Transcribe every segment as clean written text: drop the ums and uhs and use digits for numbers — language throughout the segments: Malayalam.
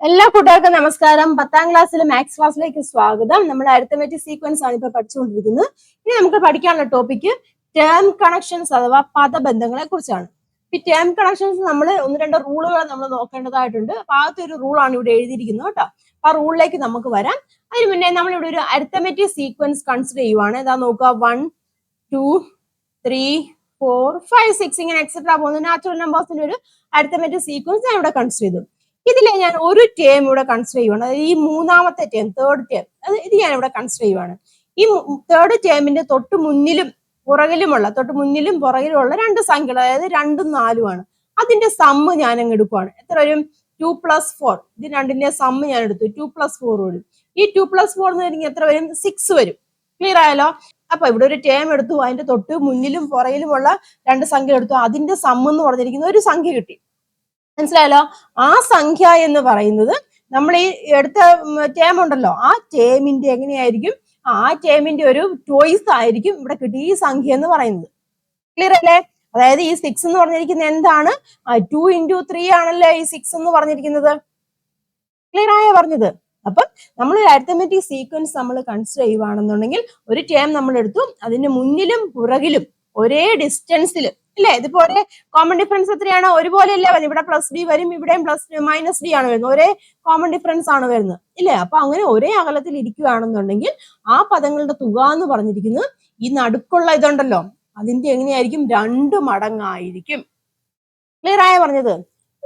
എല്ലാ കൂട്ടുകാർക്കും നമസ്കാരം. 10ാം ക്ലാസ്സിലെ മാത്സ് ക്ലാസ്സിലേക്ക് സ്വാഗതം. നമ്മൾ അരിത്തമെറ്റിക് സീക്വൻസ് ആണ് ഇപ്പൊ പഠിച്ചുകൊണ്ടിരിക്കുന്നത്. ഇനി നമുക്ക് പഠിക്കാനുള്ള ടോപ്പിക്ക് ടേം കണക്ഷൻസ് അഥവാ പദബന്ധങ്ങളെ കുറിച്ചാണ്. ഈ ടേം കണക്ഷൻസ് നമ്മൾ ഒന്ന് രണ്ട് റൂളുകൾ നമ്മൾ നോക്കേണ്ടതായിട്ടുണ്ട്. അപ്പൊ ആദ്യത്തെ ഒരു റൂളാണ് ഇവിടെ എഴുതിയിരിക്കുന്നത് കേട്ടോ. ആ റൂളിലേക്ക് നമുക്ക് വരാം. അതിന് മുന്നേ നമ്മൾ ഇവിടെ ഒരു അരിത്തമെറ്റിക് സീക്വൻസ് കൺസിഡർ ചെയ്യുവാണ്. ഇതാ നോക്കുക, 1 2 3 4 5 6 ഇങ്ങനെ എക്സെട്രാ പോകുന്ന നാച്ചുറൽ നമ്പേഴ്സിന്റെ ഒരു അരിത്തമെറ്റിക് സീക്വൻസ് ഞാൻ ഇവിടെ കൺസിഡർ ചെയ്തു. ഇതിലെ ഞാൻ ഒരു ടേം ഇവിടെ കൺസിഡർ ചെയ്യുവാണ്. അതായത് ഈ മൂന്നാമത്തെ ടേം, തേർഡ് ടേം, ഇത് ഞാൻ ഇവിടെ കൺസിഡർ ചെയ്യുവാണ്. ഈ തേർഡ് ടേമിന്റെ തൊട്ട് മുന്നിലും പുറകിലുമുള്ള രണ്ട് സംഖ്യകൾ, അതായത് 2ഉം 4ഉം ആണ്. അതിന്റെ സമ്മ് ഞാൻ അങ്ങ് എടുക്കുവാണ്. എത്ര വരും? 2 + 4. ഇത് രണ്ടിന്റെ സമ്മ് ഞാൻ എടുത്തു. 2 + 4 വരും. ഈ 2 + 4 എന്ന് പറഞ്ഞാൽ എത്ര വരും? 6 വരും. ക്ലിയർ ആയല്ലോ? അപ്പൊ ഇവിടെ ഒരു ടേം എടുത്തു, അതിന്റെ തൊട്ട് മുന്നിലും പുറകിലുമുള്ള രണ്ട് സംഖ്യ എടുത്തു. അതിന്റെ സമ്മ് എന്ന് പറഞ്ഞിരിക്കുന്ന ഒരു സംഖ്യ കിട്ടി. മനസ്സിലായല്ലോ? ആ സംഖ്യ എന്ന് പറയുന്നത് നമ്മൾ ഈ എടുത്ത ടേം ഉണ്ടല്ലോ, ആ ടേമിന്റെ എങ്ങനെയായിരിക്കും? ആ ടേമിന്റെ ഒരു ടോയ്സ് ആയിരിക്കും ഇവിടെ കിട്ടിയ ഈ സംഖ്യ എന്ന് പറയുന്നത്. ക്ലിയർ അല്ലേ? അതായത് ഈ 6 എന്ന് പറഞ്ഞിരിക്കുന്നത് എന്താണ്? 2 × 3 ആണല്ലേ ഈ 6 എന്ന് പറഞ്ഞിരിക്കുന്നത്. ക്ലിയർ ആയോ പറഞ്ഞത്? അപ്പം നമ്മൾ അരിത്തമെറ്റിക് സീക്വൻസ് നമ്മൾ കൺസിഡർ ചെയ്യുവാണെന്നുണ്ടെങ്കിൽ ഒരു ടേം നമ്മൾ എടുത്തു, അതിന്റെ മുന്നിലും പുറകിലും ഒരേ ഡിസ്റ്റൻസിൽ, ഇല്ലേ? ഇതിപ്പോ ഒരേ കോമൺ ഡിഫറൻസ് എത്രയാണ്? ഒരുപോലെ അല്ലേ വരുന്നത്. ഇവിടെ +d വരും, ഇവിടെയും -d ആണ് വരുന്നത്. ഒരേ കോമൺ ഡിഫറൻസ് ആണ് വരുന്നത്, ഇല്ലേ? അപ്പൊ അങ്ങനെ ഒരേ അകലത്തിൽ ഇരിക്കുകയാണെന്നുണ്ടെങ്കിൽ ആ പദങ്ങളുടെ തുക എന്ന് പറഞ്ഞിരിക്കുന്നത് ഈ നടുക്കുള്ള ഇതുണ്ടല്ലോ, അതിന്റെ എങ്ങനെയായിരിക്കും? 2 മടങ്ങായിരിക്കും. ക്ലിയർ ആയ പറഞ്ഞത്?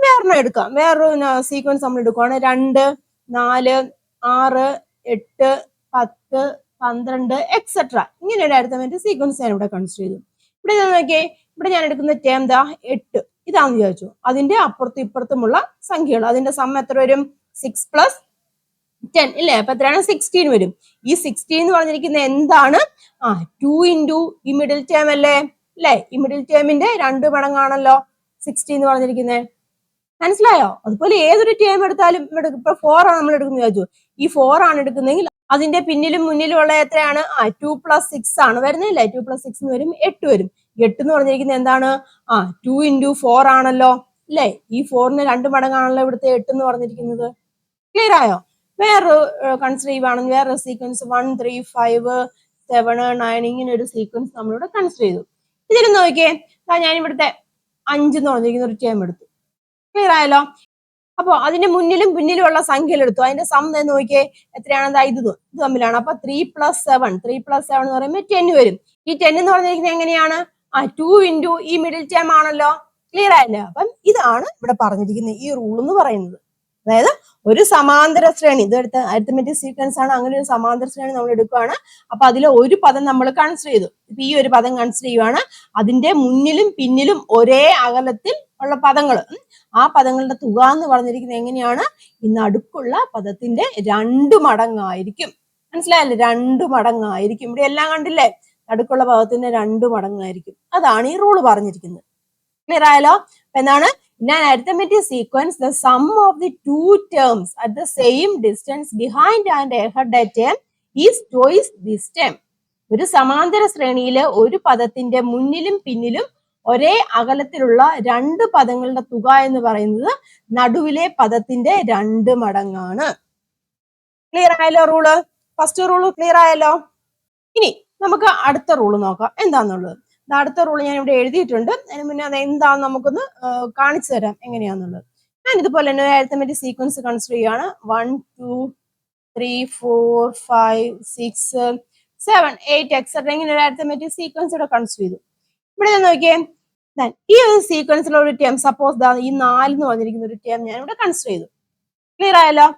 വേറൊരെണ്ണം എടുക്കാം. വേറൊരു സീക്വൻസ് നമ്മൾ എടുക്കുവാണ്. 2 4 6 8 10 12 എക്സെട്ര ഇങ്ങനെ ഒരു അരിത്തമെറ്റിക് സീക്വൻസ് ഞാൻ ഇവിടെ കൺസിഡർ ചെയ്തു. ഇവിടെ നോക്കിയേ, ഇവിടെ ഞാൻ എടുക്കുന്ന ടേം 8 ഇതാണെന്ന് വിചാരിച്ചു. അതിന്റെ അപ്പുറത്തും ഇപ്പുറത്തുമുള്ള സംഖ്യകൾ, അതിന്റെ സമ്മ എത്ര വരും? 6 + 10 ഇല്ലേ? അപ്പൊ എത്രയാണ്? 16 വരും. ഈ 16 എന്ന് പറഞ്ഞിരിക്കുന്നത് എന്താണ്? 2 × ഈ മിഡിൽ ടേം അല്ലേ? ഈ മിഡിൽ ടേമിന്റെ 2 മടങ്ങാണല്ലോ 60 എന്ന് പറഞ്ഞിരിക്കുന്നത്. മനസ്സിലായോ? അതുപോലെ ഏതൊരു ടേം എടുത്താലും ഇപ്പൊ 4 ആണ് നമ്മൾ എടുക്കുന്നത് വിചാരിച്ചു. ഈ 4 ആണ് എടുക്കുന്നതെങ്കിൽ അതിന്റെ പിന്നിലും മുന്നിലും ഉള്ള എത്രയാണ്? 2 + 6 ആണ് വരുന്നില്ലേ? 2 + 6 എന്ന് വരും 8 വരും. 8 എന്ന് പറഞ്ഞിരിക്കുന്നത് എന്താണ്? 2 × 4 ആണല്ലോ, അല്ലേ? ഈ 4ന് 2 മടങ്ങാണല്ലോ ഇവിടുത്തെ 8 എന്ന് പറഞ്ഞിരിക്കുന്നത്. ക്ലിയർ ആയോ? വേറൊരു കൺസിഡർ ചെയ്യുവാണെങ്കിൽ വേറൊരു സീക്വൻസ് 1 3 5 7 9 ഇങ്ങനെ ഒരു സീക്വൻസ് നമ്മളിവിടെ കൺസിഡർ ചെയ്തു. ഇതിൽ നോക്കിയേ, ഞാൻ ഇവിടുത്തെ 5 എന്ന് പറഞ്ഞിരിക്കുന്ന ഒരു ടേം എടുത്തു. ക്ലിയർ ആയല്ലോ? അപ്പൊ അതിന്റെ മുന്നിലും പിന്നിലും ഉള്ള സംഖ്യകൾ എടുത്തു. അതിന്റെ സം നോക്കിയേ എത്രയാണ്? ഇത് തമ്മിലാണ്. അപ്പൊ 3 + 7 എന്ന് പറയുമ്പോൾ 10 വരും. ഈ 10 എന്ന് പറഞ്ഞിരിക്കുന്നത് എങ്ങനെയാണ്? 2 × ഈ മിഡിൽ ടേം ആണല്ലോ. ക്ലിയർ ആയല്ലോ? അപ്പം ഇതാണ് ഇവിടെ പറഞ്ഞിരിക്കുന്നത് ഈ റൂൾ എന്ന് പറയുന്നത്. അതായത് ഒരു സമാന്തര ശ്രേണി, ഇത് എടുത്ത അരിത്തമെറ്റിക് സീക്വൻസ് ആണ്. അങ്ങനെ ഒരു സമാന്തര ശ്രേണി നമ്മൾ എടുക്കുകയാണ്. അപ്പൊ അതിലെ ഒരു പദം നമ്മൾ കൺസിഡർ ചെയ്തു. ഇപ്പൊ ഈ ഒരു പദം കൺസിഡർ ചെയ്യുവാണ്. അതിന്റെ മുന്നിലും പിന്നിലും ഒരേ അകലത്തിൽ ഉള്ള പദങ്ങൾ, ആ പദങ്ങളുടെ തുക എന്ന് പറഞ്ഞിരിക്കുന്നത് എങ്ങനെയാണ്? ഈ നടുക്കുള്ള പദത്തിന്റെ 2 മടങ്ങായിരിക്കും. മനസ്സിലായല്ലേ? 2 മടങ്ങായിരിക്കും. ഇവിടെ എല്ലാം കണ്ടില്ലേ? നടുക്കുള്ള പദത്തിന്റെ 2 മടങ്ങായിരിക്കും. അതാണ് ഈ റൂള് പറഞ്ഞിരിക്കുന്നത്. ക്ലിയർ ആയല്ലോ? എന്താണ്? In an arithmetic sequence, the sum of the two terms at the same distance behind and ahead a term is twice this term. ഒരു സമാന്തര ശ്രേണിയിലെ ഒരു പദത്തിന്റെ മുന്നിലും പിന്നിലും ഒരേ അകലത്തിലുള്ള 2 പദങ്ങളുടെ തുക എന്ന് പറയുന്നത് നടുവിലെ പദത്തിന്റെ 2 മടങ്ങാണ്. ക്ലിയർ ആയല്ലോ റൂള്? ഫസ്റ്റ് റൂള് ക്ലിയർ ആയല്ലോ? ഇനി നമുക്ക് അടുത്ത റൂള് നോക്കാം എന്താന്നുള്ളത്. അടുത്ത റൂള് ഞാൻ ഇവിടെ എഴുതിയിട്ടുണ്ട്. അതിന് മുന്നേ അത് എന്താന്ന് നമുക്കൊന്ന് കാണിച്ചു തരാം എങ്ങനെയാന്നുള്ളത്. ഞാൻ ഇതുപോലെ തന്നെ അരിത്തമെറ്റിക് സീക്വൻസ് കൺസിഡർ ചെയ്യാണ്. 1 2 3 4 5 6 7 8 എക്സെട്ര ഇങ്ങനെ ഒരു അരിത്തമെറ്റിക് സീക്വൻസ് ഇവിടെ കൺസിഡർ ചെയ്തു. ഇവിടെ നോക്കിയേ, ഈ ഒരു സീക്വൻസിലുള്ള ഒരു ടേം, സപ്പോസ് ഈ 4 എന്ന് പറഞ്ഞിരിക്കുന്ന ഒരു ടേം ഞാൻ ഇവിടെ കൺസിഡർ ചെയ്തു. ക്ലിയർ ആയല്ലോ?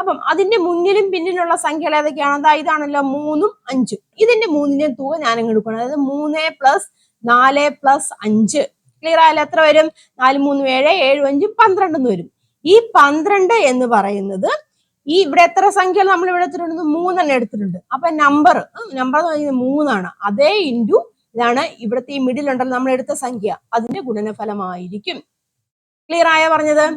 അപ്പം അതിന്റെ മുന്നിലും പിന്നിലുള്ള സംഖ്യകൾ ഏതൊക്കെയാണ്? ഇതാണല്ലോ 3ഉം 5ഉം. ഇതിന്റെ 3ന്റെയും തുക ഞാൻ അങ്ങ് എടുക്കണം. അതായത് 3 + 4 + 5. ക്ലിയർ ആയാലും എത്ര വരും? 4 3 7 7 5 12 എന്ന് വരും. ഈ 12 എന്ന് പറയുന്നത് ഈ ഇവിടെ എത്ര സംഖ്യകൾ നമ്മൾ ഇവിടെ എടുത്തിട്ടുണ്ട്? 3 തന്നെ എടുത്തിട്ടുണ്ട്. അപ്പൊ നമ്പർ എന്ന് പറയുന്നത് 3 ആണ്. അതേ ഇൻറ്റു ഇതാണ് ഇവിടുത്തെ ഈ മിഡിൽ ഉണ്ടല്ലോ നമ്മൾ എടുത്ത സംഖ്യ, അതിന്റെ ഗുണനഫലമായിരിക്കും. ക്ലിയർ ആയ പറഞ്ഞത്?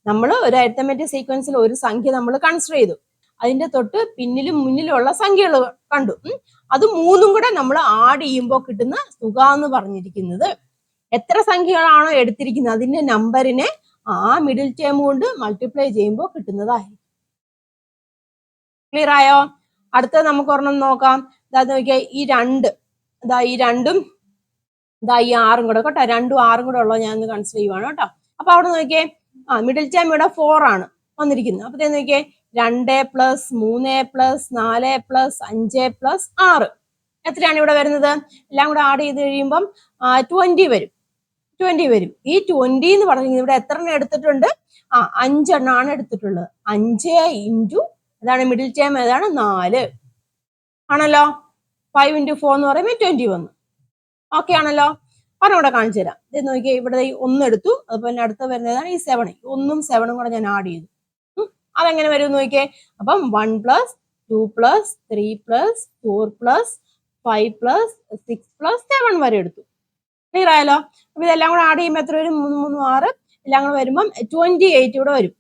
നമ്മൾ ഒരു അരിത്തമെറ്റിക് സീക്വൻസിൽ ഒരു സംഖ്യ നമ്മൾ കൺസിഡർ ചെയ്തു. അതിന്റെ തൊട്ട് പിന്നിലും മുന്നിലും ഉള്ള സംഖ്യകൾ കണ്ടു. അത് 3ഉം കൂടെ നമ്മൾ ആഡ് ചെയ്യുമ്പോൾ കിട്ടുന്ന തുക എന്ന് പറഞ്ഞിരിക്കുന്നത് എത്ര സംഖ്യകളാണോ എടുത്തിരിക്കുന്നത് അതിന്റെ നമ്പറിനെ ആ മിഡിൽ ടേം കൊണ്ട് മൾട്ടിപ്ലൈ ചെയ്യുമ്പോൾ കിട്ടുന്നതായിരിക്കും. ക്ലിയർ ആയോ? അടുത്തത് നമുക്ക് ഒരെണ്ണം നോക്കാം. ഇതാ നോക്കിയാൽ ഈ രണ്ടും ഈ 6 കൂടെ കേട്ടോ, 2ഉം 6ഉം കൂടെ ഉള്ളത് ഞാൻ കൺസിഡർ ചെയ്യുവാണ് കേട്ടോ. അപ്പൊ അവിടെ നോക്കിയേ, മിഡിൽ ടേം ഇവിടെ 4 ആണ് വന്നിരിക്കുന്നത്. അപ്പൊ നോക്കിയേ 2 പ്ലസ് 3 പ്ലസ് 4 പ്ലസ് 5 പ്ലസ് 6 എത്രയാണ് ഇവിടെ വരുന്നത്? എല്ലാം കൂടെ ആഡ് ചെയ്ത് കഴിയുമ്പം 20 വരും. ഈ 20 എന്ന് പറഞ്ഞാൽ ഇവിടെ എത്ര എണ്ണം എടുത്തിട്ടുണ്ട്? 5 എണ്ണമാണ് എടുത്തിട്ടുള്ളത്. 5 ഇൻറ്റു അതാണ് മിഡിൽ ടേം ഏതാണ്? 4 ആണല്ലോ. 5 ഇൻറ്റു 4 എന്ന് പറയുമ്പോൾ 20 വന്നു. ഓക്കെ ആണല്ലോ. പറഞ്ഞൂടെ കാണിച്ചു തരാം. ഇത് നോക്കിയാൽ ഇവിടെ 1 എടുത്തു, അതുപോലെ അടുത്ത വരുന്നതാണ് ഈ 7. 1ഉം 7ഉം കൂടെ ഞാൻ ആഡ് ചെയ്തു. അതെങ്ങനെ വരും നോക്കിയേ. അപ്പം 1 plus 2 plus 3 plus 4 plus 5 plus 6 plus 7 വരെ എടുത്തു. ക്ലിയർ ആയല്ലോ. അപ്പൊ ഇതെല്ലാം കൂടെ ആഡ് ചെയ്യുമ്പോൾ എത്ര വരും? 3 3 6 എല്ലാം കൂടെ വരുമ്പം 28 ഇവിടെ വരും.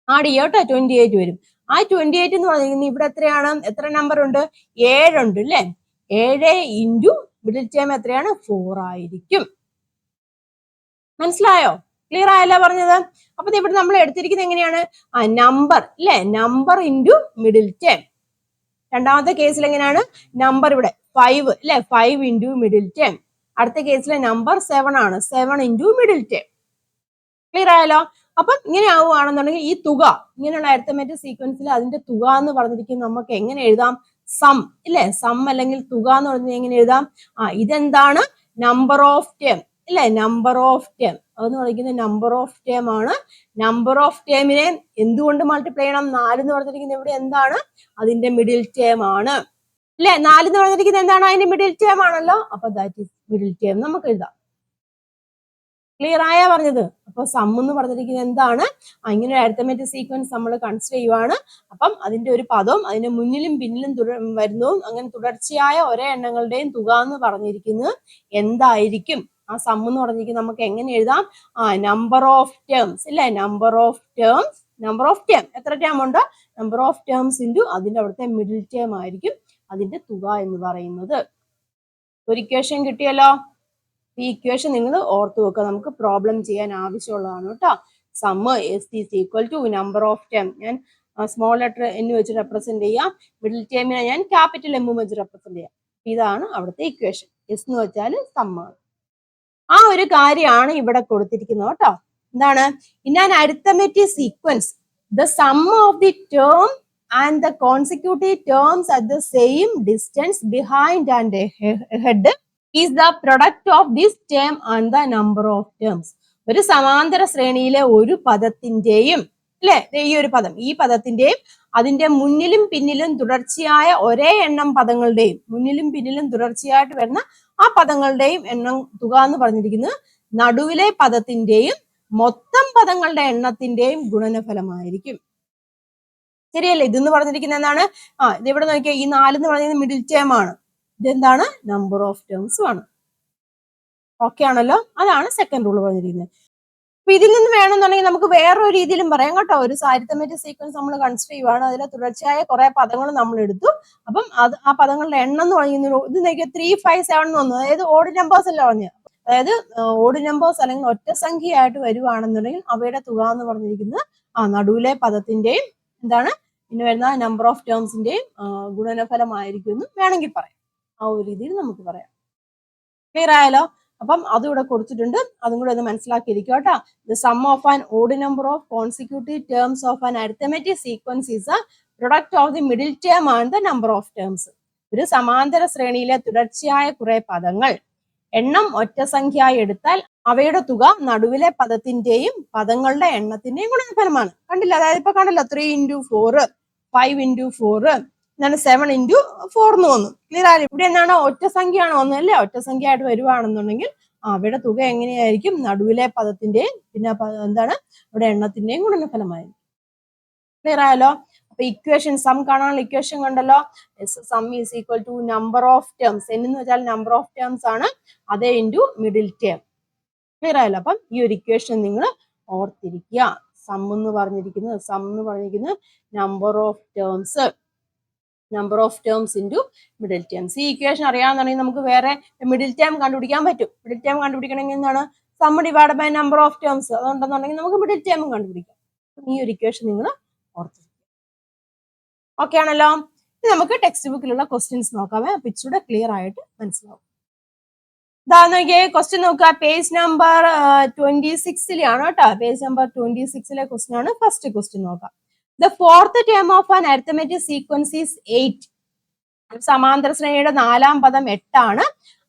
ആഡ് ചെയ്യോട്ടോ, 28 വരും. ആ 28 എന്ന് പറഞ്ഞിരിക്കുന്നത് ഇവിടെ എത്രയാണ്? എത്ര നമ്പർ ഉണ്ട്? 7 ഉണ്ട് അല്ലേ. 7 ഇൻറ്റു മിഡിൽ ടേം എത്രയാണ്? 4 ആയിരിക്കും. മനസ്സിലായോ? ക്ലിയർ ആയല്ലോ പറഞ്ഞത്? അപ്പൊ ഇവിടെ നമ്മൾ എടുത്തിരിക്കുന്നത് എങ്ങനെയാണ്? നമ്പർ അല്ലെ, നമ്പർ ഇൻറ്റു മിഡിൽ ടേം. രണ്ടാമത്തെ കേസിൽ എങ്ങനെയാണ്? നമ്പർ ഇവിടെ 5 അല്ലെ, 5 ഇൻറ്റു മിഡിൽ ടേം. അടുത്ത കേസിലെ നമ്പർ 7 ആണ്, 7 ഇൻറ്റു മിഡിൽ ടേം. ക്ലിയർ ആയല്ലോ? അപ്പം ഇങ്ങനെ ആവുകയാണെന്നുണ്ടെങ്കിൽ ഈ തുക, ഇങ്ങനെയുള്ള അരിത്തമെറ്റിക് സീക്വൻസിൽ അതിന്റെ തുക എന്ന് പറഞ്ഞിരിക്കുന്നത് നമുക്ക് എങ്ങനെ എഴുതാം? സം ഇല്ലേ, സം അല്ലെങ്കിൽ തുക എന്ന് പറഞ്ഞാൽ എങ്ങനെ എഴുതാം? ഇതെന്താണ്? നമ്പർ ഓഫ് ടേം ഇല്ലേ, നമ്പർ ഓഫ് ടേം. അതെന്ന് പറയുന്നത് നമ്പർ ഓഫ് ടേം ആണ്. നമ്പർ ഓഫ് ടേമിനെ എന്തുകൊണ്ട് മൾട്ടിപ്ലൈ ചെയ്യണം? 4 എന്ന് പറഞ്ഞിരിക്കുന്നത് ഇവിടെ എന്താണ്? അതിന്റെ മിഡിൽ ടേം ആണ് അല്ലെ. 4 എന്ന് പറഞ്ഞിരിക്കുന്നത് എന്താണ്? അതിന്റെ മിഡിൽ ടേം ആണല്ലോ. അപ്പൊ ദാറ്റ് ഈസ് മിഡിൽ ടേം നമുക്ക് എഴുതാം. ക്ലിയർ ആയാ പറഞ്ഞത്? അപ്പൊ സം എന്ന് പറഞ്ഞിരിക്കുന്നത് എന്താണ്? ഇങ്ങനെ ഒരു അരിത്തമെറ്റിക് സീക്വൻസ് നമ്മൾ കൺസിഡർ ചെയ്യുവാണ്. അപ്പം അതിന്റെ ഒരു പദവും അതിന്റെ മുന്നിലും പിന്നിലും വരുന്നു, അങ്ങനെ തുടർച്ചയായ ഒരേ എണ്ണങ്ങളുടെയും തുക എന്ന് പറഞ്ഞിരിക്കുന്നത് എന്തായിരിക്കും? ആ സം എന്ന് പറഞ്ഞിരിക്കുന്നത് നമുക്ക് എങ്ങനെ എഴുതാം? നമ്പർ ഓഫ് ടേംസ് ഇല്ലേ, number of terms. Number of term എത്ര ടേം ഉണ്ട്? നമ്പർ ഓഫ് ടേംസ് ഇൻറ്റു അതിന്റെ അവിടുത്തെ മിഡിൽ ടേം ആയിരിക്കും അതിന്റെ തുക എന്ന് പറയുന്നത്. ഒരു ഇക്വേഷൻ കിട്ടിയല്ലോ. ഈ ഇക്വേഷൻ നിങ്ങൾ ഓർത്തു വെക്കുക, നമുക്ക് പ്രോബ്ലം ചെയ്യാൻ ആവശ്യമുള്ളതാണ് കേട്ടോ. Sum S is equal to number of term. ഞാൻ സ്മോൾ ലെറ്റർ എന്ന് വെച്ച് റെപ്രസെന്റ് ചെയ്യാം, മിഡിൽ ടേമിനെ ഞാൻ ക്യാപിറ്റൽ എം വെച്ച് റെപ്രസെന്റ് ചെയ്യാം. ഇതാണ് അവിടുത്തെ ഇക്വേഷൻ. എസ് എന്ന് വെച്ചാൽ സമ്മാണ്. ആ ഒരു കാര്യമാണ് ഇവിടെ കൊടുത്തിരിക്കുന്നത് കേട്ടോ. എന്താണ്? In an arithmetic sequence the sum of the term and the consecutive terms at the same distance behind and head is the product of this term and the number of terms. ഒരു സമാന്തര ശ്രേണിയിലെ ഒരു പദത്തിന്റെയും അല്ലെ, ഈ ഒരു പദം, ഈ പദത്തിന്റെയും അതിന്റെ മുന്നിലും പിന്നിലും തുടർച്ചയായ ഒരേ എണ്ണം പദങ്ങളുടെയും, മുന്നിലും പിന്നിലും തുടർച്ചയായിട്ട് വരുന്ന ആ പദങ്ങളുടെയും എണ്ണം തുക എന്ന് പറഞ്ഞിരിക്കുന്നത് നടുവിലെ പദത്തിന്റെയും മൊത്തം പദങ്ങളുടെ എണ്ണത്തിന്റെയും ഗുണനഫലമായിരിക്കും. ശരിയല്ലേ? ഇതെന്ന് പറഞ്ഞിരിക്കുന്നത് എന്താണ്? ഇതിവിടെ നോക്കിയാൽ ഈ 4 എന്ന് പറയുന്നത് മിഡിൽ ടേം ആണ്. ഇതെന്താണ്? നമ്പർ ഓഫ് ടേംസും ആണ്. ഓക്കെ ആണല്ലോ? അതാണ് സെക്കൻഡ് റൂൾ പറഞ്ഞിരിക്കുന്നത്. അപ്പൊ ഇതിൽ നിന്ന് വേണമെന്നുണ്ടെങ്കിൽ നമുക്ക് വേറൊരു രീതിയിലും പറയാം കേട്ടോ. ഒരു അരിത്തമെറ്റിക് സീക്വൻസ് നമ്മൾ കൺസിഡർ ചെയ്യുവാണ്, അതിലെ തുടർച്ചയായ കുറെ പദങ്ങൾ നമ്മൾ എടുത്തു. അപ്പം ആ പദങ്ങളുടെ എണ്ണം എന്ന് പറയുന്നത് ഇത് നോക്കിയാൽ 3, 5, 7 എന്ന് വന്നു. അതായത് ഓഡ് നമ്പേഴ്സ് അല്ല പറഞ്ഞത്. അതായത് ഓഡ് നമ്പേഴ്സ് അല്ലെങ്കിൽ ഒറ്റ സംഖ്യയായിട്ട് വരുവാണെന്നുണ്ടെങ്കിൽ അവയുടെ തുക എന്ന് പറഞ്ഞിരിക്കുന്നത് നടുവിലെ പദത്തിന്റെയും എന്താണ് പിന്നെ വരുന്ന നമ്പർ ഓഫ് ടേംസിന്റെയും ഗുണനഫലമായിരിക്കും എന്ന് വേണമെങ്കിൽ പറയാം. ആ ഒരു രീതിയിൽ നമുക്ക് പറയാം. ക്ലിയർ ആയാലോ? അപ്പം അതും ഇവിടെ കൊടുത്തിട്ടുണ്ട്, അതും കൂടെ ഒന്ന് മനസ്സിലാക്കിയിരിക്കും കേട്ടോ. The sum of an odd number of consecutive terms of an arithmetic sequence is A product of the middle term and the number of terms. ഒരു സമാന്തര ശ്രേണിയിലെ തുടർച്ചയായ കുറെ പദങ്ങൾ എണ്ണം ഒറ്റ സംഖ്യയായി എടുത്താൽ അവയുടെ തുക നടുവിലെ പദത്തിന്റെയും പദങ്ങളുടെ എണ്ണത്തിന്റെയും ഗുണനഫലമാണ്. കണ്ടില്ല? അതായത് ഇപ്പൊ കണ്ടല്ലോ, 3 ഇൻറ്റു 4, 5 ഇൻറ്റു 4, എന്താണ് 7 ഇൻറ്റു 4 എന്ന് വന്നു. ക്ലിയർ ആയി? ഇവിടെ എന്താണ്? ഒറ്റ സംഖ്യയാണ് വന്നത് അല്ലേ? ഒറ്റ സംഖ്യ ആയിട്ട് വരുവാണെന്നുണ്ടെങ്കിൽ അവയുടെ തുക എങ്ങനെയായിരിക്കും? നടുവിലെ പദത്തിന്റെയും പിന്നെ എന്താണ് ഇവിടെ എണ്ണത്തിന്റെയും ഗുണനഫലമായിരിക്കും. ക്ലിയർ ആയല്ലോ? അപ്പൊ ഇക്വേഷൻ സം കാണാനുള്ള ഇക്വേഷൻ കണ്ടല്ലോ. Sum is equal to number of terms. എന്ന് വെച്ചാൽ നമ്പർ ഓഫ് ടേംസ് ആണ്, അതേ ഇൻറ്റു മിഡിൽ ടേം. ക്ലിയർ ആയല്ലോ? അപ്പം ഈ ഒരു ഇക്വേഷൻ നിങ്ങൾ ഓർത്തിരിക്കുക. സം എന്ന് പറഞ്ഞിരിക്കുന്നത് number of terms, number of terms into middle terms. ഈ ഇക്വേഷൻ അറിയാമെന്നുണ്ടെങ്കിൽ നമുക്ക് വേറെ മിഡിൽ ടേം കണ്ടുപിടിക്കാൻ പറ്റും. മിഡിൽ ടേം കണ്ടുപിടിക്കണമെങ്കിൽ എന്താണ്? Sum divide by number of terms അതുണ്ടെന്നുണ്ടെങ്കിൽ നമുക്ക് മിഡിൽ ടേമും കണ്ടുപിടിക്കാം. ഈ ഒരു ഇക്വേഷൻ നിങ്ങൾ ഓർത്ത് ഓക്കെ ആണല്ലോ. ഇനി നമുക്ക് ടെക്സ്റ്റ് ബുക്കിലുള്ള ക്വസ്റ്റ്യൻസ് നോക്കാമേ, അപ്പൊ ഇച്ചിരി ക്ലിയർ ആയിട്ട് മനസ്സിലാവും. ഇതാ നോക്കിയേ ക്വസ്റ്റ്യൻ നോക്കുക, പേജ് നമ്പർ 26-ലാണ് കേട്ടോ. പേജ് നമ്പർ 26-ലെ ക്വസ്റ്റ്യൻ ആണ്. ഫസ്റ്റ് ക്വസ്റ്റ്യൻ നോക്കാം. The fourth term of an arithmetic sequence is 8. സമാന്തര ശ്രേണിയുടെ 4ാം പദം 8 ആണ്.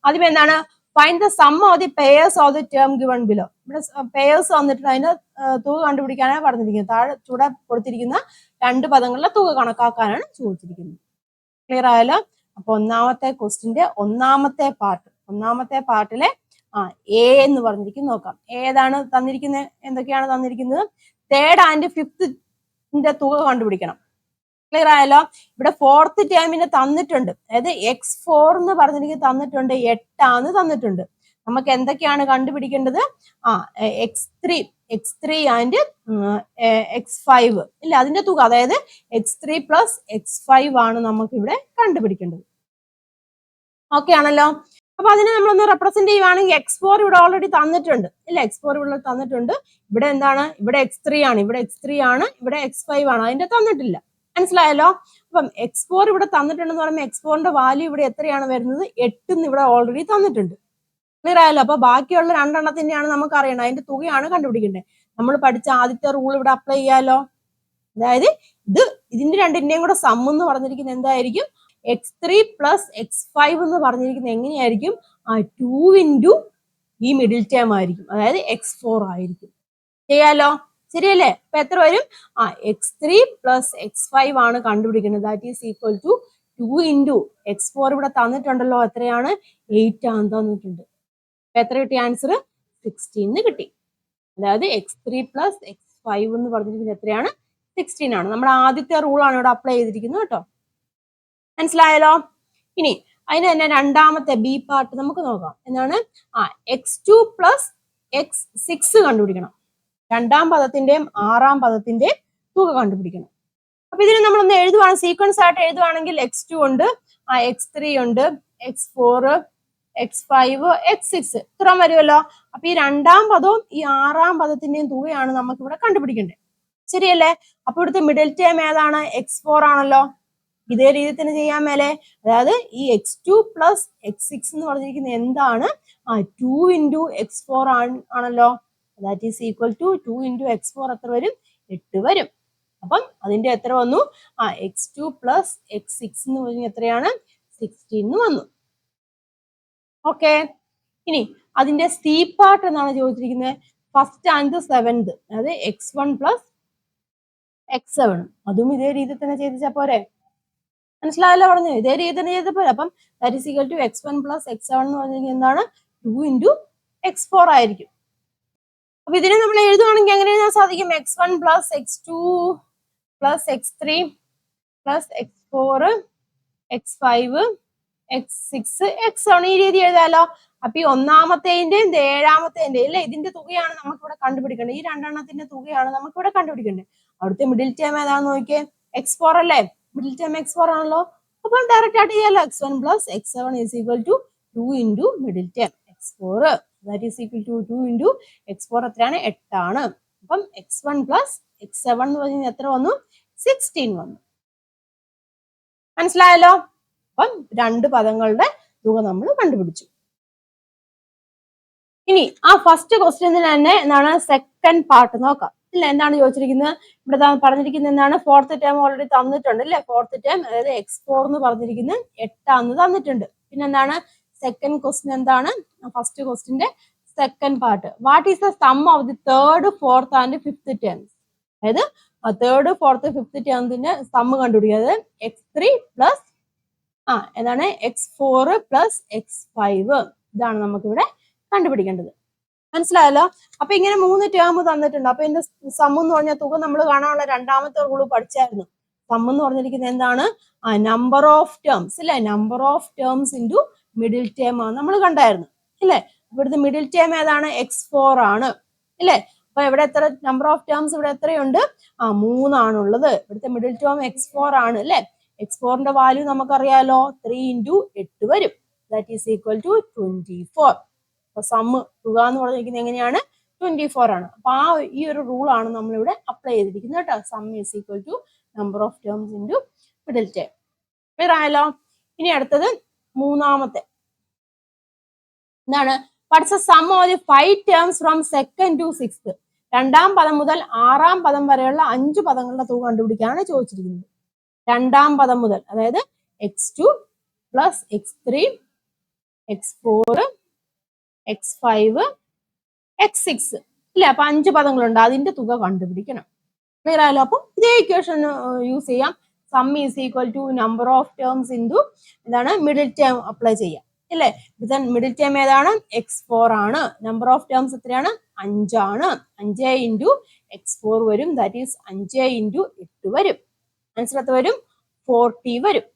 അതിൽ എന്താണ്, find the sum of the pairs of the term given below. ഇവിടെ പെയേഴ്സ് വന്നിട്ട് അതിന്റെ തുക കണ്ടുപിടിക്കാനാണ് പറഞ്ഞിരിക്കുന്നത്. താഴെ ചൂടെ കൊടുത്തിരിക്കുന്ന 2 പദങ്ങളിലെ തുക കണക്കാക്കാനാണ് ചോദിച്ചിരിക്കുന്നത്. ക്ലിയർ ആയല്ലോ. അപ്പൊ ഒന്നാമത്തെ ക്വസ്റ്റിന്റെ ഒന്നാമത്തെ പാർട്ടിലെ എ എന്ന് പറഞ്ഞിരിക്കുന്നത് നോക്കാം. ഏതാണ് തന്നിരിക്കുന്നത്, എന്തൊക്കെയാണ് തന്നിരിക്കുന്നത്? 3rd and 5th തുക കണ്ടുപിടിക്കണം. ക്ലിയർ ആയല്ലോ. ഇവിടെ 4th ടേമിന് തന്നിട്ടുണ്ട്, അതായത് x4 എന്ന് പറഞ്ഞിരിക്കുന്നത് തന്നിട്ടുണ്ട്, 8 തന്നിട്ടുണ്ട്. നമുക്ക് എന്തൊക്കെയാണ് കണ്ടുപിടിക്കേണ്ടത്? x3 and x5 ഇല്ല, അതിന്റെ തുക, അതായത് x3 plus x5 ആണ് നമുക്ക് ഇവിടെ കണ്ടുപിടിക്കേണ്ടത്. ഓക്കെ ആണല്ലോ. അപ്പൊ അതിനെ നമ്മളൊന്ന് റെപ്രസെന്റ് ചെയ്യുവാണെങ്കിൽ x4 ഇവിടെ ഓൾറെഡി തന്നിട്ടുണ്ട്, ഇല്ല, x4 ഇവിടെ തന്നിട്ടുണ്ട്. ഇവിടെ എന്താണ്, ഇവിടെ x3 ആണ്, ഇവിടെ x5 ആണ്, അതിന്റെ തന്നിട്ടില്ല. മനസ്സിലായല്ലോ. അപ്പം x4 ഇവിടെ തന്നിട്ടുണ്ടെന്ന് പറയുമ്പോൾ x4ന്റെ വാല്യൂ ഇവിടെ എത്രയാണ് വരുന്നത്? 8 ഇവിടെ ഓൾറെഡി തന്നിട്ടുണ്ട്. ക്ലിയർ ആയല്ലോ. അപ്പൊ ബാക്കിയുള്ള 2 എണ്ണത്തിന്റെയാണ് നമുക്ക് അറിയണം, അതിന്റെ തുകയാണ് കണ്ടുപിടിക്കേണ്ടത്. നമ്മൾ പഠിച്ച ആദ്യത്തെ റൂൾ ഇവിടെ അപ്ലൈ ചെയ്യാലോ. അതായത് ഇതിന്റെ രണ്ടിന്റെയും കൂടെ സം എന്ന് പറഞ്ഞിരിക്കുന്നത് എന്തായിരിക്കും? x3 plus x5 എന്ന് പറഞ്ഞിരിക്കുന്നത് എങ്ങനെയായിരിക്കും? 2 into ഈ മിഡിൽ ടേം ആയിരിക്കും, അതായത് x4 ആയിരിക്കും. ചെയ്യാലോ, ശരിയല്ലേ? അപ്പൊ എത്ര വരും? x3 plus x5 ആണ് കണ്ടുപിടിക്കുന്നത്. That is equal to 2 into x4 ഇവിടെ തന്നിട്ടുണ്ടല്ലോ, എത്രയാണ്? 8 ആണ് തന്നിട്ടുണ്ട്. എത്ര കിട്ടി ആൻസർ? 16 കിട്ടി. അതായത് x3 plus x5 എന്ന് പറഞ്ഞിരിക്കുന്നത് എത്രയാണ്? 16 ആണ്. നമ്മുടെ ആദ്യത്തെ റൂൾ ആണ് ഇവിടെ അപ്ലൈ ചെയ്തിരിക്കുന്നത് കേട്ടോ. മനസ്സിലായല്ലോ. ഇനി അതിന് തന്നെ രണ്ടാമത്തെ ബി പാർട്ട് നമുക്ക് നോക്കാം. എന്താണ്? x2 plus x6 കണ്ടുപിടിക്കണം. 2ാം പദത്തിന്റെയും 6ാം പദത്തിന്റെയും തുക കണ്ടുപിടിക്കണം. അപ്പൊ ഇതിന് നമ്മളൊന്ന് എഴുതുവാണ്, സീക്വൻസ് ആയിട്ട് എഴുതുവാണെങ്കിൽ x2 ഉണ്ട്, x3 ഉണ്ട്, x4, x5, x6 ഇത്ര വരുമല്ലോ. അപ്പൊ ഈ 2ാം പദവും ഈ 6ാം പദത്തിന്റെയും തുകയാണ് നമുക്ക് ഇവിടെ കണ്ടുപിടിക്കേണ്ടത്. ശരിയല്ലേ? അപ്പൊ ഇവിടുത്തെ മിഡിൽ ടേം ഏതാണ്? x4 ആണല്ലോ. ഇതേ രീതി തന്നെ ചെയ്യാൻ മേലെ. അതായത് ഈ x2 plus x6 എന്ന് പറഞ്ഞിരിക്കുന്നത് എന്താണ്? 2 into x4 ആണല്ലോ. That is equal to 2 into x4 എത്ര വരും? 8 വരും. അപ്പം അതിന്റെ എത്ര വന്നു? x2 plus x6 എന്ന് പറഞ്ഞാൽ എത്രയാണ്? 16 വന്നു. ഓക്കെ. ഇനി അതിന്റെ സി പാർട്ട് എന്നാണ് ചോദിച്ചിരിക്കുന്നത്. 1st and 7th, അതായത് x1 plus x7. അതും ഇതേ രീതി തന്നെ ചെയ്തിച്ചാ പോരെ? മനസ്സിലായല്ലോ പറഞ്ഞു? ഇതേ രീതി തന്നെ ചെയ്ത പോലെ. അപ്പം that is equal to x1 plus x7 എന്ന് പറഞ്ഞിരിക്കുന്നത് എന്താണ്? 2 into x4 ആയിരിക്കും. അപ്പൊ ഇതിനെ നമ്മൾ എഴുതുവാണെങ്കിൽ എങ്ങനെ എഴുതാൻ സാധിക്കും? x1 plus x2 plus x3 plus x4 x5 x6 x7 ഈ രീതി എഴുതാലോ. അപ്പൊ ഈ ഒന്നാമത്തേന്റെയും 7ാമത്തേന്റെയും അല്ലെ, ഇതിന്റെ തുകയാണ് നമുക്ക് ഇവിടെ കണ്ടുപിടിക്കേണ്ടത്. ഈ 2 എണ്ണത്തിന്റെ തുകയാണ് നമുക്ക് ഇവിടെ കണ്ടുപിടിക്കേണ്ടത്. അവിടുത്തെ മിഡിൽ ടേം ഏതാണെന്ന് നോക്കിയേ, x4 അല്ലേ? മിഡിൽ ടേം x4 ആണല്ലോ. അപ്പം ഡയറക്റ്റ് ആയിട്ട് ചെയ്യാലോ. x1 plus x7 is equal to 2 into middle term x4. That is equal to 2 into x4 എത്രയാണ്? 8 ആണ്. അപ്പം x1 plus x7 എന്ന് പറഞ്ഞാൽ എത്ര വന്നു? 16 വന്നു. മനസ്സിലായല്ലോ. അപ്പം 2 പദങ്ങളുടെ തുക നമ്മൾ കണ്ടുപിടിച്ചു. ഇനി ഫസ്റ്റ് ക്വസ്റ്റ്യനിൽ തന്നെ എന്താണ് സെക്കൻഡ് പാർട്ട് നോക്കാം. ഇല്ല, എന്താണ് ചോദിച്ചിരിക്കുന്നത്? ഇവിടെ പറഞ്ഞിരിക്കുന്നത് എന്താണ്? 4th ടേം ഓൾറെഡി തന്നിട്ടുണ്ട് അല്ലെ. 4th ടേം അതായത് x4 എന്ന് പറഞ്ഞിരിക്കുന്നത് 8 തന്നിട്ടുണ്ട്. പിന്നെ എന്താണ് സെക്കൻഡ് ക്വസ്റ്റ്യൻ? എന്താണ് ഫസ്റ്റ് ക്വസ്റ്റ്യന്റെ second part? What is the sum of the 3rd, 4th and 5th terms? അതായത് 3rd, 4th, 5th ടേംസിന്റെ സമ്മ് കണ്ടുപിടിക്കുക. x3 പ്ലസ് എന്താണ് x4 പ്ലസ് x5. ഇതാണ് നമുക്കിവിടെ കണ്ടുപിടിക്കേണ്ടത്. മനസ്സിലായല്ലോ. അപ്പൊ ഇങ്ങനെ 3 ടേം തന്നിട്ടുണ്ട്. അപ്പൊ ഇതിന്റെ സം എന്ന് പറഞ്ഞ തുക നമ്മൾ കാണാനുള്ള 2ാമത്തെ റൂള് പഠിച്ചായിരുന്നു. സം എന്ന് പറഞ്ഞിരിക്കുന്നത് എന്താണ്? നമ്പർ ഓഫ് ടേംസ് ഇല്ലേ, number of terms into middle term ആണ് നമ്മൾ കണ്ടായിരുന്നു ഇല്ലേ. ഇവിടുത്തെ മിഡിൽ ടേം ഏതാണ്? x4 ആണ് ഇല്ലേ. അപ്പൊ ഇവിടെ എത്ര നമ്പർ ഓഫ് ടേംസ് ഇവിടെ എത്രയുണ്ട്? 3 ആണുള്ളത്. ഇവിടുത്തെ മിഡിൽ ടേം x4 ആണ് അല്ലെ. x4ന്റെ വാല്യൂ നമുക്കറിയാലോ, 3 into 8 വരും. That is equal to 24. അപ്പൊ സമ്മ് തുക എന്ന് പറഞ്ഞിരിക്കുന്നത് എങ്ങനെയാണ് 24 ആണ്. അപ്പൊ ഈ ഒരു റൂളാണ് നമ്മളിവിടെ അപ്ലൈ ചെയ്തിരിക്കുന്നത് കേട്ടോ. Sum is equal to number of terms into middle term. Clear ആയല്ലോ. ഇനി അടുത്തത് മൂന്നാമത്തെ എന്താണ്? What's the sum of the 5 terms from second to sixth. രണ്ടാം പദം മുതൽ ആറാം പദം വരെയുള്ള 5 പദങ്ങളുടെ തുക കണ്ടുപിടിക്കാനാണ് ചോദിച്ചിരിക്കുന്നത്. രണ്ടാം പദം മുതൽ, അതായത് x2 plus x3 x4 x5 x6 ഇല്ലേ? അപ്പൊ 5 പദങ്ങളുണ്ട്, അതിന്റെ തുക കണ്ടുപിടിക്കണം. ക്ലിയർ ആയല്ലോ. അപ്പം ഇതേ ഇക്വേഷൻ യൂസ് ചെയ്യാം. Sum is equal to number of terms into എന്താണ് മിഡിൽ ടേം അപ്ലൈ ചെയ്യാം ഇല്ലേ? മിഡിൽ ടേം ഏതാണ്? x4 ആണ്. നമ്പർ ഓഫ് ടേംസ് എത്രയാണ്? 5 ആണ്. 5 ഇൻറ്റു x4 വരും, ദാറ്റ് ഈസ് 5 ഇൻറ്റു 8 വരും. ആൻസർ എത്ര വരും? 40 വരും.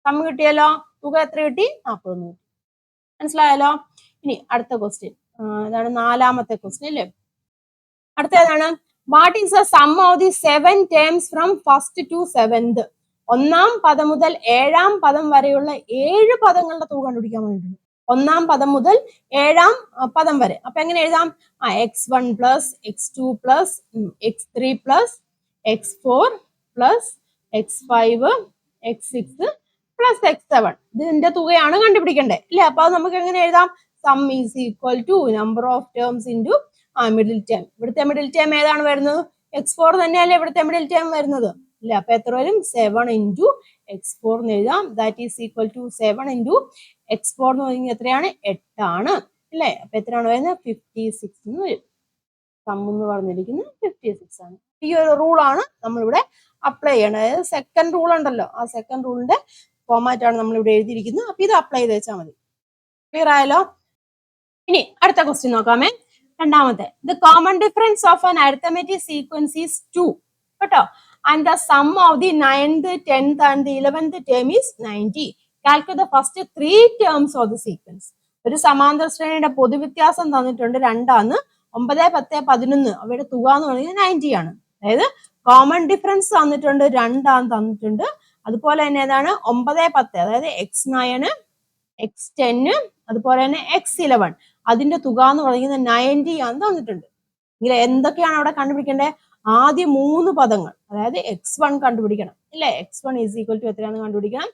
സം കിട്ടിയല്ലോ. തുക എത്ര കിട്ടി? 40 കിട്ടി. മനസ്സിലായല്ലോ. ഇനി അടുത്ത ക്വസ്റ്റ്യൻ, ഇതാണ് നാലാമത്തെ ക്വസ്റ്റ്യൻ അല്ലേ? അടുത്ത ഏതാണ്? What is the sum of the 7 terms from first to seventh. ഒന്നാം പദം മുതൽ ഏഴാം പദം വരെയുള്ള 7 പദങ്ങളുടെ തുക കണ്ടുപിടിക്കാൻ വേണ്ടിയിട്ടുണ്ട്. ഒന്നാം പദം മുതൽ ഏഴാം പദം വരെ. അപ്പൊ എങ്ങനെ എഴുതാം? x1 plus x2 plus x3 plus x4 plus x5 x6 plus x7. ഇതിന്റെ തുകയാണ് കണ്ടുപിടിക്കേണ്ടത് അല്ലേ? അപ്പൊ അത് നമുക്ക് എങ്ങനെ എഴുതാം? Sum is equal to number of terms into middle term. ഇവിടുത്തെ മിഡിൽ ടേം ഏതാണ് വരുന്നത്? x4 തന്നെയല്ലേ ഇവിടുത്തെ മിഡിൽ ടേം വരുന്നത് ഇല്ല? അപ്പൊ എത്ര വരും? 7 ഇൻറ്റു x4 എന്ന് എഴുതാം. That is equal to 7 into x4 എന്ന് പറയുന്നത് എത്രയാണ്? 8 ആണ് അല്ലേ? അപ്പൊ എത്രയാണ് വരുന്നത്? 56 എന്ന് വരും. സം എന്ന് പറഞ്ഞിരിക്കുന്നത് 56 ആണ്. ഈ ഒരു റൂളാണ് നമ്മളിവിടെ അപ്ലൈ ചെയ്യണം. അതായത് സെക്കൻഡ് റൂൾ ഉണ്ടല്ലോ, ആ സെക്കൻഡ് റൂളിന്റെ ഫോമാറ്റ് ആണ് നമ്മൾ ഇവിടെ എഴുതിയിരിക്കുന്നത്. അപ്പൊ ഇത് അപ്ലൈ ചെയ്ത് വെച്ചാൽ മതി. ക്ലിയർ ആയല്ലോ. ഇനി അടുത്ത ക്വസ്റ്റ്യൻ നോക്കാമേ. രണ്ടാമത്തെ, the common difference of an arithmetic sequence is 2 കേട്ടോ. And the sum of the 9th 10th and the 11th term is 90. Calculate the first 3 terms of the sequence. ഒരു സമാന്തര ശ്രേണിയുടെ പൊതുവ്യത്യാസം തന്നിട്ടുണ്ട് 2 ആണ്. 9, 10, 11 അവയുടെ തുക എന്ന് പറയുന്നത് 90 ആണ്. അതായത് കോമൺ ഡിഫറൻസ് തന്നിട്ടുണ്ട് 2 ആണ് തന്നിട്ടുണ്ട്. അതുപോലെ തന്നെ ഏതാണ്? 9, 10, അതായത് x9 x10 അതുപോലെ തന്നെ x11 അതിന്റെ തുക എന്ന് പറയുന്നത് 90 ആണ് തന്നിട്ടുണ്ട്. ഇങ്ങനെ എന്തൊക്കെയാണ് അവിടെ കണ്ടുപിടിക്കേണ്ടത്? ആദ്യം 3 പദങ്ങൾ, അതായത് x1 കണ്ടുപിടിക്കണം ഇല്ലേ? x1 ഈസ് ഈക്വൽ ടു എത്രയാണെന്ന് കണ്ടുപിടിക്കണം.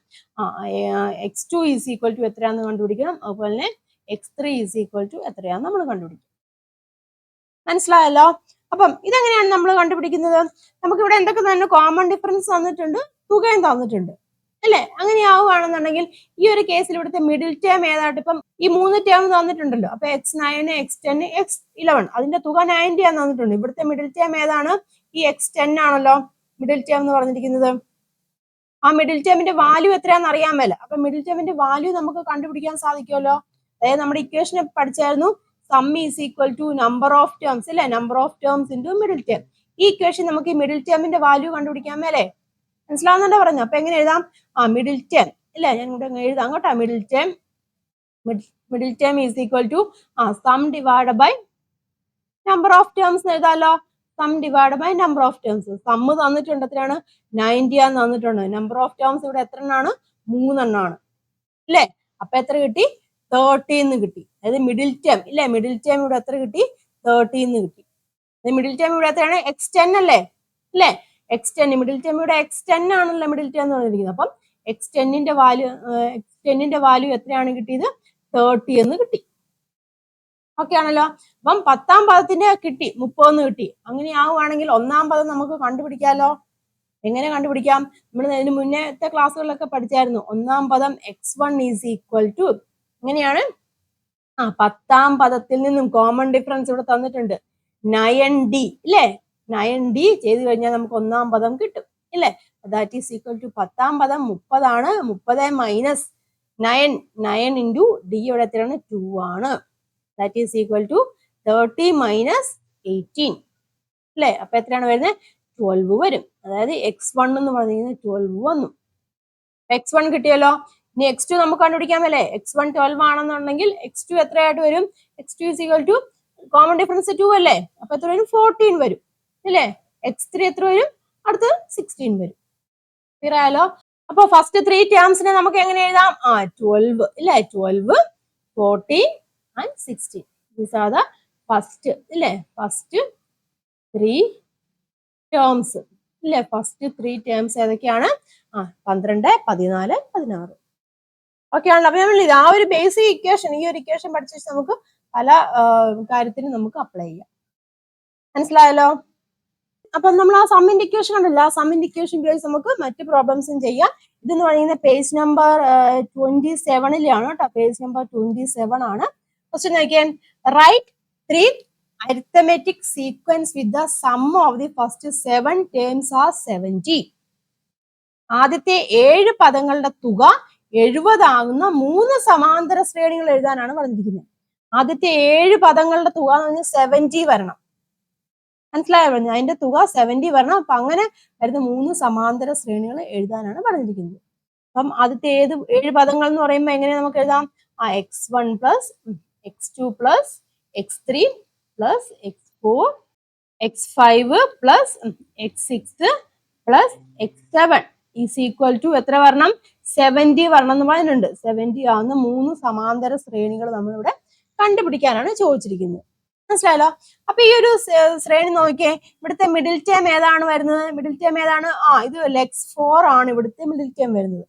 x2 ഈസ് ഈക്വൽ ടു എത്രയാണെന്ന് കണ്ടുപിടിക്കണം. അതുപോലെ തന്നെ x3 ഈസ് ഈക്വൽ ടു എത്രയാണെന്ന് നമ്മൾ കണ്ടുപിടിക്കും. മനസ്സിലായല്ലോ. അപ്പം ഇതെങ്ങനെയാണ് നമ്മൾ കണ്ടുപിടിക്കുന്നത്? നമുക്ക് ഇവിടെ എന്തൊക്കെ തന്നെ കോമൺ ഡിഫറൻസ് തന്നിട്ടുണ്ട്, തുകയും തന്നിട്ടുണ്ട് അല്ലേ? അങ്ങനെ ആവുകയാണെന്നുണ്ടെങ്കിൽ ഈ ഒരു കേസിൽ ഇവിടുത്തെ മിഡിൽ ടേം ഏതായിട്ട്, ഇപ്പം ഈ 3 ടേം തന്നിട്ടുണ്ടല്ലോ. അപ്പൊ x9 x10 x11 അതിന്റെ തുക 90 ആണ് തന്നിട്ടുണ്ട്. ഇവിടുത്തെ മിഡിൽ ടേം ഏതാണ്? ഈ x10 ആണല്ലോ മിഡിൽ ടേം എന്ന് പറഞ്ഞിരിക്കുന്നത്. ആ മിഡിൽ ടേമിന്റെ വാല്യൂ എത്രയാണെന്ന് അറിയാൻ മേല. അപ്പൊ മിഡിൽ ടേമിന്റെ വാല്യൂ നമുക്ക് കണ്ടുപിടിക്കാൻ സാധിക്കുമല്ലോ. അതായത് നമ്മുടെ ഇക്വേഷനെ പഠിച്ചായിരുന്നു, sum is equal to number of terms അല്ലെ? Number of terms into middle term. ഈ ഇക്വേഷൻ നമുക്ക് ഈ മിഡിൽ ടേമിന്റെ വാല്യൂ കണ്ടുപിടിക്കാൻ മേലെ. മനസ്സിലാവുന്നുണ്ടോ പറഞ്ഞു? അപ്പൊ എങ്ങനെ എഴുതാം? മിഡിൽ ടേം ഇല്ല, ഞാൻ ഇവിടെ എഴുതാം കേട്ടോ. Middle term is equal to sum divide by number of terms എഴുതാമല്ലോ. Sum divide by number of terms. Sum തന്നിട്ടുണ്ട് എത്രയാണ്? 90 ആന്ന് തന്നിട്ടുണ്ട്. നമ്പർ ഓഫ് ടേംസ് ഇവിടെ എത്ര എണ്ണമാണ്? 3 എണ്ണമാണ് അല്ലേ? അപ്പൊ എത്ര കിട്ടി? 30 എന്ന് കിട്ടി. അതായത് മിഡിൽ ടേം ഇല്ലേ? മിഡിൽ ടേം ഇവിടെ എത്ര കിട്ടി? 30 എന്ന് കിട്ടി. മിഡിൽ ടേം ഇവിടെ എത്രയാണ്? x10 അല്ലേ? x10 മിഡിൽ ടേം ഇവിടെ x10 ആണല്ലോ മിഡിൽ ടേം എന്ന് പറഞ്ഞിരിക്കുന്നത്. അപ്പം x10ന്റെ വാല്യൂ എത്രയാണ് കിട്ടിയത്? 30 എന്ന് കിട്ടി. ഓക്കെ ആണല്ലോ. അപ്പം 10ാം പദത്തിന്റെ കിട്ടി 30 കിട്ടി. അങ്ങനെ ആവുകയാണെങ്കിൽ 1ാം പദം നമുക്ക് കണ്ടുപിടിക്കാമല്ലോ. എങ്ങനെ കണ്ടുപിടിക്കാം? നമ്മൾ ഇതിന് മുന്നേത്തെ ക്ലാസ്സുകളിലൊക്കെ പഠിച്ചായിരുന്നു. 1ാം പദം x1 ഈസ് ഈക്വൽ ടു എങ്ങനെയാണ്? 10ാം പദത്തിൽ നിന്നും കോമൺ ഡിഫറൻസ് ഇവിടെ തന്നിട്ടുണ്ട് 9d ഇല്ലേ? 9d ചെയ്ത് കഴിഞ്ഞാൽ നമുക്ക് 1ാം പദം കിട്ടും ഇല്ലേ? ദാറ്റ് ഈസ് ഈക്വൽ ടു 10ാം പദം 30 ആണ്. 30 മൈനസ് 9 ഇൻറ്റു ഡി ഇവിടെ എത്രയാണ്? 2 ആണ്. That is equal to 30 minus 18 അല്ലേ? അപ്പൊ എത്രയാണ് വരുന്നത്? 12 വരും. അതായത് x1 എന്ന് പറഞ്ഞിരിക്കുന്നത് 12 വന്നു. x1 കിട്ടിയല്ലോ. ഇനി x2 നമുക്ക് കണ്ടുപിടിക്കാമല്ലേ? x1 12 ആണെന്നുണ്ടെങ്കിൽ x2 എത്രയായിട്ട് വരും? x2 is equal to common difference 2 അല്ലേ? അപ്പൊ എത്ര വരും? 14 വരും അല്ലേ? x3 എത്ര വരും? അടുത്ത് 16 വരും. ക്ലിയർ ആയാലോ? അപ്പൊ ഫസ്റ്റ് 3 ടേംസിനെ നമുക്ക് എങ്ങനെ എഴുതാം? 12 ഇല്ലേ? 12 14 and 16. These are the first, ഇല്ലേ first 3 terms. ഇല്ലേ first 3 terms ഏതൊക്കെയാണ്? 12, 14, 16. ഓക്കെ ആണല്ലോ. അപ്പൊ നമ്മൾ ആ ഒരു ബേസിക് ഇക്വേഷൻ, ഈ ഒരു ഇക്വേഷൻ പഠിച്ചു നമുക്ക് പല കാര്യത്തിനും നമുക്ക് അപ്ലൈ ചെയ്യാം. മനസ്സിലായല്ലോ? അപ്പൊ നമ്മൾ ആ സമ്മിന്റെ ഇക്വേഷൻ ഉണ്ടല്ലോ, ആ സമ്മിന്റെ ഇക്വേഷൻ ഉപയോഗിച്ച് നമുക്ക് മറ്റു പ്രോബ്ലംസും ചെയ്യാം. ഇതെന്ന് പറയുന്നത് പേജ് നമ്പർ 27-ലാണ് കേട്ടോ. പേജ് നമ്പർ 27 ആണ്. ക്വസ്റ്റ്യൻ നോക്കിയാൽ right 3 arithmetic sequence with the sum of the first 7 terms are 70. ആദ്യത്തെ 7 പദങ്ങളുടെ തുക 70 ആകുന്ന 3 സമാന്തര ശ്രേണികൾ എഴുതാനാണ് പറഞ്ഞിരിക്കുന്നത്. ആദ്യത്തെ 7 പദങ്ങളുടെ തുക എന്ന് പറഞ്ഞാൽ 70 വരണം. മനസ്സിലായോ? അതിന്റെ തുക 70 വരണം. അപ്പൊ അങ്ങനെ വരുന്ന 3 സമാന്തര ശ്രേണികൾ എഴുതാനാണ് പറഞ്ഞിരിക്കുന്നത്. അപ്പം ആദ്യത്തെ 7 പദങ്ങൾ എന്ന് പറയുമ്പോൾ എങ്ങനെ നമുക്ക് എഴുതാം? x1 plus x2 plus x3 plus x4 x5 plus x6 plus x7 is equal to എത്ര വരണം? 70 വരണം എന്ന് പറഞ്ഞിട്ടുണ്ട്. 70 ആവുന്ന 3 സമാന്തര ശ്രേണികൾ നമ്മളിവിടെ കണ്ടുപിടിക്കാനാണ് ചോദിച്ചിരിക്കുന്നത്. മനസ്സിലായല്ലോ? അപ്പൊ ഈ ഒരു ശ്രേണി നോക്കിയേ, ഇവിടുത്തെ മിഡിൽ ടേം ഏതാണ് വരുന്നത്? മിഡിൽ ടേം ഏതാണ്? ഇത് x4 ആണ് ഇവിടുത്തെ മിഡിൽ ടേം വരുന്നത്.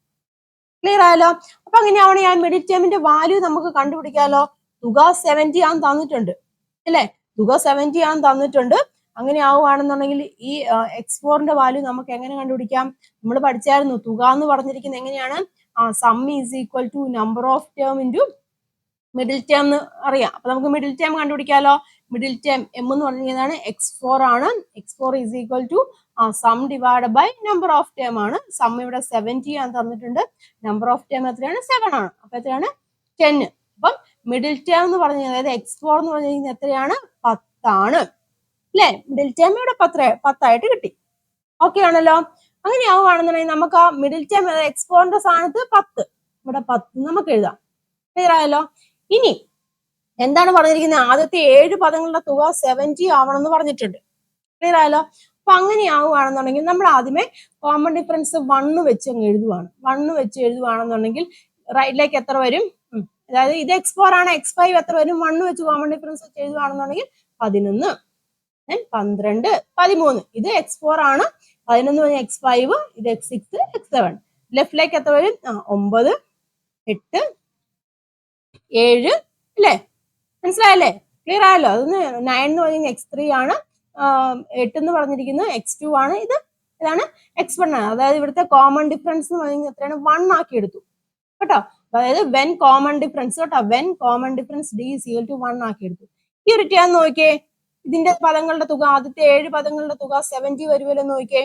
ക്ലിയർ ആയല്ലോ? അപ്പൊ അങ്ങനെയാവണേ ആ മിഡിൽ ടേമിന്റെ വാല്യൂ നമുക്ക് കണ്ടുപിടിക്കാലോ. തുക 70 ആണെന്ന് തന്നിട്ടുണ്ട് അല്ലെ? തുക 70 ആണെന്ന് തന്നിട്ടുണ്ട്. അങ്ങനെ ആവുകയാണെന്നുണ്ടെങ്കിൽ ഈ x4ന്റെ വാല്യൂ നമുക്ക് എങ്ങനെ കണ്ടുപിടിക്കാം? നമ്മൾ പഠിച്ചായിരുന്നു, തുക എന്ന് പറഞ്ഞിരിക്കുന്നത് എങ്ങനെയാണ്? Sum is equal to number of term into middle term എന്ന് അറിയാം. അപ്പൊ നമുക്ക് മിഡിൽ ടേം കണ്ടുപിടിക്കാലോ. മിഡിൽ ടേം എം എന്ന് പറഞ്ഞതാണ് x4 ആണ്. x4 is equal to sum divide by number of term ആണ്. സം ഇവിടെ 70 ആണ് തന്നിട്ടുണ്ട്. നമ്പർ ഓഫ് ടേം എത്രയാണ്? 7 ആണ്. അപ്പൊ എത്രയാണ്? 10. അപ്പം മിഡിൽ ടേം എന്ന് പറഞ്ഞ, അതായത് x4 എന്ന് പറഞ്ഞിരിക്കുന്നത് എത്രയാണ്? 10 ആണ് അല്ലെ? മിഡിൽ ടേം ഇവിടെ 10 ആയിട്ട് കിട്ടി. ഓക്കെ ആണല്ലോ? അങ്ങനെ ആവുകയാണെന്നുണ്ടെങ്കിൽ നമുക്ക് ആ മിഡിൽ ടേം x4ന്റെ സ്ഥാനത്ത് 10, ഇവിടെ 10 നമുക്ക് എഴുതാം. ക്ലിയർ ആയല്ലോ? ഇനി എന്താണ് പറഞ്ഞിരിക്കുന്നത്? ആദ്യത്തെ 7 പദങ്ങളുടെ തുക 70 ആവണം എന്ന് പറഞ്ഞിട്ടുണ്ട്. ക്ലിയർ ആയല്ലോ? അപ്പൊ അങ്ങനെ ആവുകയാണെന്നുണ്ടെങ്കിൽ നമ്മൾ ആദ്യമേ കോമൺ ഡിഫറൻസ് 1 വെച്ച് അങ്ങ് എഴുതുവാണ്. 1 വെച്ച് എഴുതുവാണെന്നുണ്ടെങ്കിൽ റൈറ്റിലേക്ക് എത്ര വരും? അതായത് ഇത് x4 ആണ്, x5 എത്ര വരും? 1 വെച്ച് കോമൺ ഡിഫറൻസ് വെച്ച് എഴുതുവാണെന്നുണ്ടെങ്കിൽ 11, 12, 13. ഇത് x4 ആണ്. 11 x5, ഇത് x6, x7. ലെഫ്റ്റിലേക്ക് എത്ര വരും? 9, 8, 7 അല്ലേ? മനസ്സിലായല്ലേ? ക്ലിയർ ആയല്ലോ? അതൊന്ന് 9 എന്ന് പറഞ്ഞാൽ x3 ആണ്. 8 എന്ന് പറഞ്ഞിരിക്കുന്നത് x2 ആണ്. ഇതാണ് x1 ആണ്. അതായത് ഇവിടുത്തെ കോമൺ ഡിഫറൻസ് എന്ന് പറയുന്നത് എത്രയാണ്? 1 ആക്കി എടുത്തു കേട്ടോ. അതായത് വെൻ കോമൺ ഡിഫറൻസ് കേട്ടോ, when common difference d is equal to 1 ആക്കി എടുത്തു. ഈ ഒരു ടേം നോക്കിയേ, ഇതിന്റെ പദങ്ങളുടെ തുക, ആദ്യത്തെ 7 പദങ്ങളുടെ തുക 70 വരുമല്ലോ നോക്കിയേ.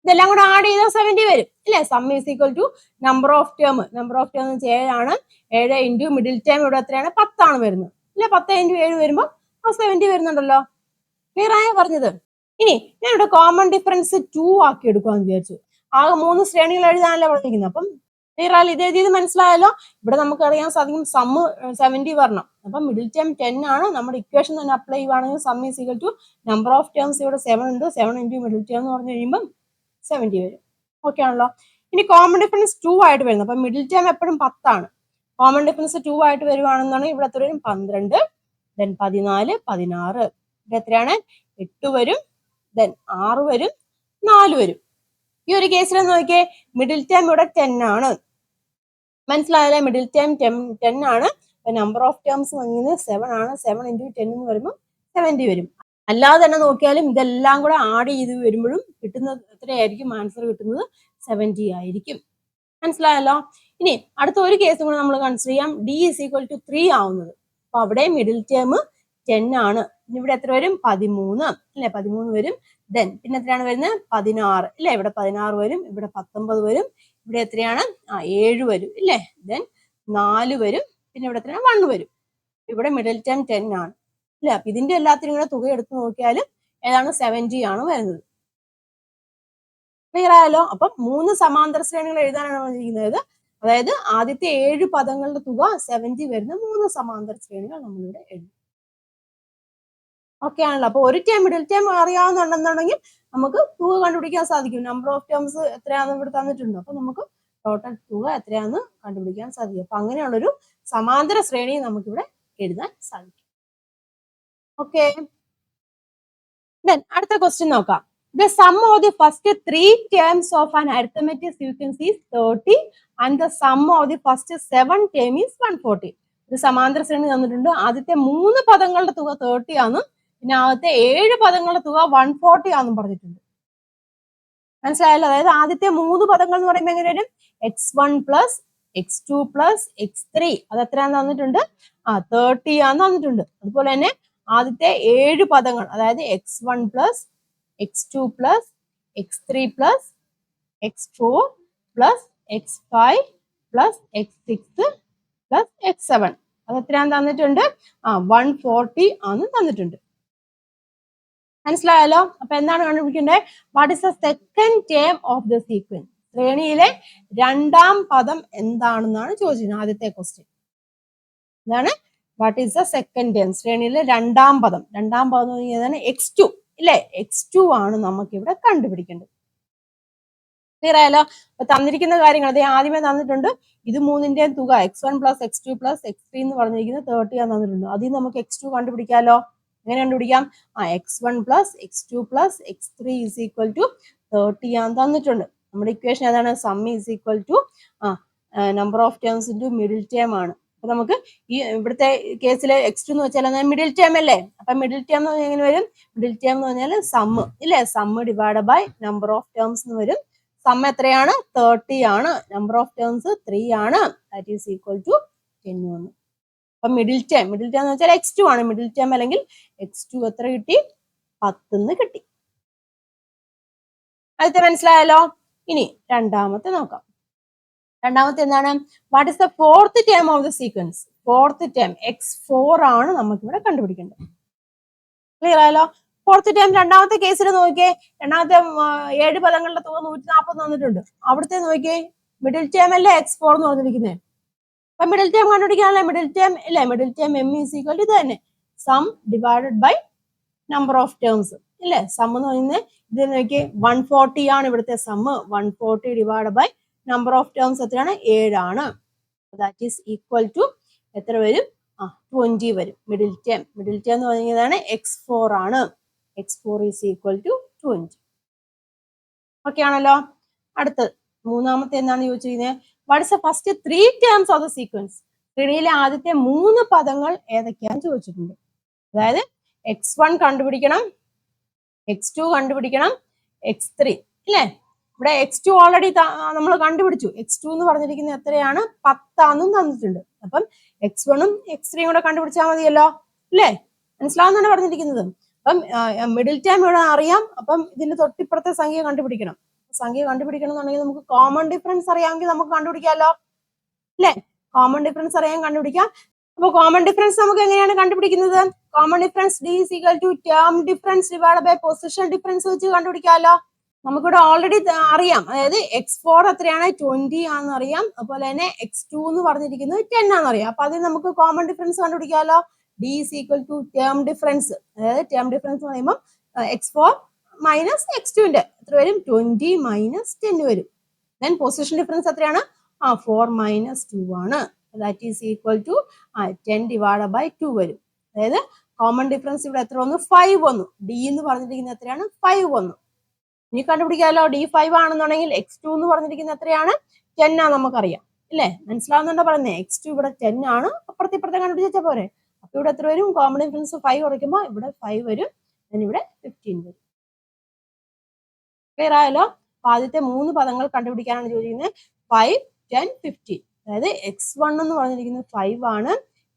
ഇതെല്ലാം കൂടെ ആഡ് ചെയ്താൽ 70 വരും ഇല്ലേ? Sum is equal to number of term. Number of term എന്ന് വെച്ചാൽ 7 ആണ്. 7 ഇൻറ്റു മിഡിൽ ടേം ഇവിടെ എത്രയാണ്? 10 ആണ് വരുന്നത് അല്ലെ? 10 ഇൻറ്റു 7 വരുമ്പോൾ 70 വരുന്നുണ്ടല്ലോ. ക്ലിയർ ആയോ പറഞ്ഞത്? ഇനി ഞാൻ ഇവിടെ കോമൺ ഡിഫറൻസ് 2 ആക്കി എടുക്കുവാന്ന് വിചാരിച്ചു. ആകെ 3 ശ്രേണികൾ എഴുതാനല്ലേ പറഞ്ഞിരിക്കുന്നത്. അപ്പം ക്ലിയർ ആയാലും ഇത് എഴുതിയത് മനസ്സിലായല്ലോ? ഇവിടെ നമുക്കറിയാൻ സാധിക്കും സമ്മ് 70 വരണം. അപ്പം മിഡിൽ ടേം 10 ആണ്. നമ്മുടെ ഇക്വേഷൻ തന്നെ അപ്ലൈ ചെയ്യുവാണെങ്കിൽ sum is equal to number of terms ഇവിടെ 7 ഉണ്ട്. 7 ഇൻറ്റു മിഡിൽ ടേം എന്ന് പറഞ്ഞു കഴിയുമ്പോൾ 70 വരും. ഓക്കെ ആണല്ലോ? ഇനി കോമൺ ഡിഫറൻസ് 2 ആയിട്ട് വരുന്നത്. അപ്പൊ മിഡിൽ ടേം എപ്പോഴും 10 ആണ്. കോമൺ ഡിഫറൻസ് 2 ആയിട്ട് വരുവാണെന്നുണ്ടെങ്കിൽ ഇവിടെ എത്ര വരും? 12, ദെൻ 14, 16. ഇവിടെ എത്രയാണ്? 8 വരും, ദെൻ 6 വരും, 4 വരും. ഈ ഒരു കേസിൽ നോക്കിയേ, മിഡിൽ ടേം ഇവിടെ 10 ആണ്. മനസ്സിലായല്ലേ? മിഡിൽ ടേം 10 ആണ്. നമ്പർ ഓഫ് ടേംസ് വന്നിരുന്നത് 7 ആണ്. 7 ഇൻറ്റു 10 എന്ന് വരുമ്പോൾ 70 വരും. അല്ലാതെ തന്നെ നോക്കിയാലും ഇതെല്ലാം കൂടെ ആഡ് ചെയ്ത് വരുമ്പോഴും കിട്ടുന്നത് എത്രയായിരിക്കും? ആൻസർ കിട്ടുന്നത് 70 ആയിരിക്കും. മനസ്സിലായല്ലോ? ഇനി അടുത്ത ഒരു കേസും കൂടെ നമ്മൾ കൺസിഡർ ചെയ്യാം. d is equal to 3 ആവുന്നത്. അപ്പൊ അവിടെ മിഡിൽ ടേം 10 ആണ്. ഇവിടെ എത്ര വരും? 13 അല്ലെ? 13 വരും. ദെൻ പിന്നെ എത്രയാണ് വരുന്നത്? 16 ഇല്ലേ? ഇവിടെ 16 വരും, ഇവിടെ 19 വരും, ഇവിടെ എത്രയാണ്? 7 വരും ഇല്ലേ? ദെൻ 4 വരും, പിന്നെ ഇവിടെ എത്രയാണ്? 1 വരും. ഇവിടെ മിഡിൽ ടേം 10 ആണ് ഇല്ല? അപ്പൊ ഇതിന്റെ എല്ലാത്തിനും കൂടെ തുക എടുത്ത് നോക്കിയാൽ ഏതാണ്? 70 ആണ് വരുന്നത്. ക്ലിയർ ആയല്ലോ? അപ്പം 3 സമാന്തര ശ്രേണികൾ എഴുതാനാണ് പറഞ്ഞിരിക്കുന്നത്. അതായത് ആദ്യത്തെ 7 പദങ്ങളുടെ തുക 70 വരുന്ന 3 സമാന്തര ശ്രേണികൾ നമ്മളിവിടെ എഴുതും. ഓക്കെ ആണല്ലോ? അപ്പൊ ഒരു ടേം മിഡിൽ ടേം അറിയാവുന്നുണ്ടെന്നുണ്ടെങ്കിൽ നമുക്ക് തുക കണ്ടുപിടിക്കാൻ സാധിക്കും. നമ്പർ ഓഫ് ടേംസ് എത്രയാണെന്ന് ഇവിടെ തന്നിട്ടുണ്ട്. അപ്പൊ നമുക്ക് ടോട്ടൽ തുക എത്രയാണെന്ന് കണ്ടുപിടിക്കാൻ സാധിക്കും. അപ്പൊ അങ്ങനെയുള്ളൊരു സമാന്തര ശ്രേണി നമുക്കിവിടെ എഴുതാൻ സാധിക്കും. ഓക്കെ, അടുത്ത ക്വസ്റ്റ്യൻ നോക്കാം. The sum of the first three terms of an arithmetic sequence is 30 and the sum of the first 7 terms is 140. ഒരു സമാന്തര ശ്രേണി തന്നിട്ടുണ്ട്. ആദ്യത്തെ 3 പദങ്ങളുടെ തുക 30 ആണെന്നും പിന്നെ ആദ്യത്തെ 7 പദങ്ങളുടെ തുക 140 ആണെന്നും പറഞ്ഞിട്ടുണ്ട്. മനസ്സിലായല്ലോ? അതായത് ആദ്യത്തെ 3 പദങ്ങൾ എന്ന് പറയുമ്പോൾ എങ്ങനെ വരും? x1 plus x2 plus x3 അത് എത്രയാന്ന് തന്നിട്ടുണ്ട്? 30 ആന്ന് തന്നിട്ടുണ്ട്. അതുപോലെ തന്നെ ആദ്യത്തെ 7 പദങ്ങൾ അതായത് x1 plus x2 plus x3 plus x4 plus x5 plus x6 plus x7 അത് എത്രയാന്ന് തന്നിട്ടുണ്ട്? 140 ആന്ന് തന്നിട്ടുണ്ട്. മനസ്സിലായല്ലോ? അപ്പൊ എന്താണ് കണ്ടുപിടിക്കേണ്ടത്? What is the second term of the sequence? ശ്രേണിയിലെ രണ്ടാം പദം എന്താണെന്നാണ് ചോദിച്ചത് ആദ്യത്തെ ക്വസ്റ്റ്യൻ. എന്താണ്? What is the second term? ശ്രേണിയിലെ രണ്ടാം പദം. രണ്ടാം പദം എന്ന് പറഞ്ഞാൽ x2 ഇല്ലേ? x2 ആണ് നമുക്ക് ഇവിടെ കണ്ടുപിടിക്കേണ്ടത്. ക്ലിയർ ആയല്ലോ? അപ്പൊ തന്നിരിക്കുന്ന കാര്യങ്ങൾ അതേ ആദ്യമേ തന്നിട്ടുണ്ട്. ഇത് മൂന്നിന്റെയും തുക x1 plus x2 plus x3 എന്ന് പറഞ്ഞിരിക്കുന്നത് 30 ആണ് തന്നിട്ടുണ്ട്. അതിൽ നമുക്ക് x2 കണ്ടുപിടിക്കാലോ. എങ്ങനെ കണ്ടുപിടിക്കാം? x1 plus x2 plus x3 is equal to 30 ആണ് തന്നിട്ടുണ്ട്. നമ്മുടെ ഇക്വേഷൻ ഏതാണ്? Sum is equal to number of terms into middle term ആണ്. അപ്പൊ നമുക്ക് ഈ ഇവിടുത്തെ കേസിൽ x2 എന്ന് വെച്ചാൽ മിഡിൽ ടേം അല്ലേ? അപ്പൊ മിഡിൽ ടേം എന്ന് പറഞ്ഞാൽ എങ്ങനെ വരും? മിഡിൽ ടേം എന്ന് പറഞ്ഞാൽ സമ്മ് ഇല്ലേ? Sum divide by number of terms എന്ന് വരും. സം എത്രയാണ്? 30 ആണ്. നമ്പർ ഓഫ് ടേംസ് 3 ആണ്. ദാറ്റ് ഈസ് ഈക്വൽ ടു 10 വന്നു. അപ്പൊ മിഡിൽ ടേം എന്ന് വെച്ചാൽ x2 ആണ്. മിഡിൽ ടേം അല്ലെങ്കിൽ x2 എത്ര കിട്ടി? 10 കിട്ടി. ആദ്യത്തെ മനസ്സിലായല്ലോ? ഇനി രണ്ടാമത്തെ നോക്കാം. രണ്ടാമത്തെ എന്താണ്? What is the fourth term of the sequence? Fourth term x4 ആണ് നമുക്ക് ഇവിടെ കണ്ടുപിടിക്കേണ്ടത്. ക്ലിയർ ആയല്ലോ? ഫോർത്ത് ടേം രണ്ടാമത്തെ കേസിൽ നോക്കിയേ. രണ്ടാമത്തെ 7 പദങ്ങളുടെ തുക 140 തന്നിട്ടുണ്ട്. അവിടുത്തെ നോക്കിയേ, മിഡിൽ ടേം അല്ലേ x4 എന്ന് പറഞ്ഞിരിക്കുന്നത്. അപ്പൊ മിഡിൽ ടേം കണ്ടുപിടിക്കാനല്ലേ? മിഡിൽ ടേം ഇല്ലേ? Middle term m is equal to ഇത് തന്നെ, sum divided by number of terms ഇല്ലേ? സം എന്ന് പറയുന്നത് ഇത് നോക്കിയേ 140 ആണ് ഇവിടുത്തെ sum. 140 divide by number of terms എത്രയാണ്? 7 ആണ്. ദാറ്റ് ഈസ് ഈക്വൽ ടു എത്ര വരും? 20 വരും. മിഡിൽ ടേം എന്ന് പറയുന്നതാണ് x4 ആണ്. x4 is equal to 20. Okay ആണല്ലോ? അടുത്തത് മൂന്നാമത്തെ എന്താണ് ചോദിച്ചിരിക്കുന്നത്? What is the first 3 terms of the sequence? ശ്രേണിയിലെ ആദ്യത്തെ 3 പദങ്ങൾ ഏതൊക്കെയാന്ന് ചോദിച്ചിട്ടുണ്ട്. അതായത് x1 കണ്ടുപിടിക്കണം, x2 കണ്ടുപിടിക്കണം, x3 ഇല്ലേ? ഇവിടെ x2 ഓൾറെഡി നമ്മൾ കണ്ടുപിടിച്ചു. x2 എന്ന് പറഞ്ഞിരിക്കുന്നത് എത്രയാണ്? 10 ആണെന്നും തന്നിട്ടുണ്ട്. അപ്പം x1ഉം x3യും കൂടെ കണ്ടുപിടിച്ചാൽ മതിയല്ലോ അല്ലേ? മനസ്സിലാവുന്നതാണ് പറഞ്ഞിരിക്കുന്നത്. അപ്പം മിഡിൽ ടേം ഇവിടെ അറിയാം. അപ്പം ഇതിന്റെ തൊട്ടിപ്പുറത്തെ സംഖ്യ കണ്ടുപിടിക്കണം. സംഖ്യ കണ്ടുപിടിക്കണം എന്നുണ്ടെങ്കിൽ നമുക്ക് കോമൺ ഡിഫറൻസ് അറിയാമെങ്കിൽ നമുക്ക് കണ്ടുപിടിക്കാമല്ലോ അല്ലേ? കോമൺ ഡിഫറൻസ് അറിയാൻ കണ്ടുപിടിക്കാം. അപ്പൊ കോമൺ ഡിഫറൻസ് നമുക്ക് എങ്ങനെയാണ് കണ്ടുപിടിക്കുന്നത്? Common difference d is equal to term difference divide by position difference വെച്ച് കണ്ടുപിടിക്കാമല്ലോ. നമുക്കിവിടെ ഓൾറെഡി അറിയാം. അതായത് x4 എത്രയാണ്? 20 ആണെന്ന് അറിയാം. അതുപോലെ തന്നെ x2 എന്ന് പറഞ്ഞിരിക്കുന്നത് 10 ആണെന്ന് അറിയാം. അപ്പൊ അതിൽ നമുക്ക് കോമൺ ഡിഫറൻസ് കണ്ടുപിടിക്കാമല്ലോ. d is equal to term difference. അതായത് ടേം ഡിഫറൻസ് എന്ന് പറയുമ്പോൾ x4 മൈനസ് x2ന്റെ എത്ര വരും? 20 മൈനസ് 10 വരും. ദെൻ പൊസിഷൻ ഡിഫറൻസ് എത്രയാണ്? 4 മൈനസ് 2 ആണ്. That is equal to 10 divide by 2 വരും. അതായത് കോമൺ ഡിഫറൻസ് ഇവിടെ എത്ര വന്നു? 5 വന്നു. d എന്ന് പറഞ്ഞിരിക്കുന്നത് എത്രയാണ്? 5 വന്നു. ഇനി കണ്ടുപിടിക്കാമല്ലോ. d 5 ആണെന്നുണ്ടെങ്കിൽ x2 എന്ന് പറഞ്ഞിരിക്കുന്നത് എത്രയാണ്? 10 ആണ് നമുക്കറിയാം ഇല്ലേ? മനസ്സിലാവുന്നുണ്ടോ പറയുന്നത്? x2 ഇവിടെ 10 ആണ്. അപ്പുറത്തെ കണ്ടുപിടിച്ചാൽ പോരെ? അപ്പൊ ഇവിടെ എത്ര വരും? കോമൺ ഡിഫറൻസ് 5 കുറയ്ക്കുമ്പോൾ ഇവിടെ 5 വരും. ഇവിടെ 15 വരും. ക്ലിയർ ആയല്ലോ? അപ്പൊ ആദ്യത്തെ 3 പദങ്ങൾ കണ്ടുപിടിക്കാനാണ് ചോദിക്കുന്നത്. 5, 10, 15. അതായത് x1 എന്ന് പറഞ്ഞിരിക്കുന്നത് 5 ആണ്.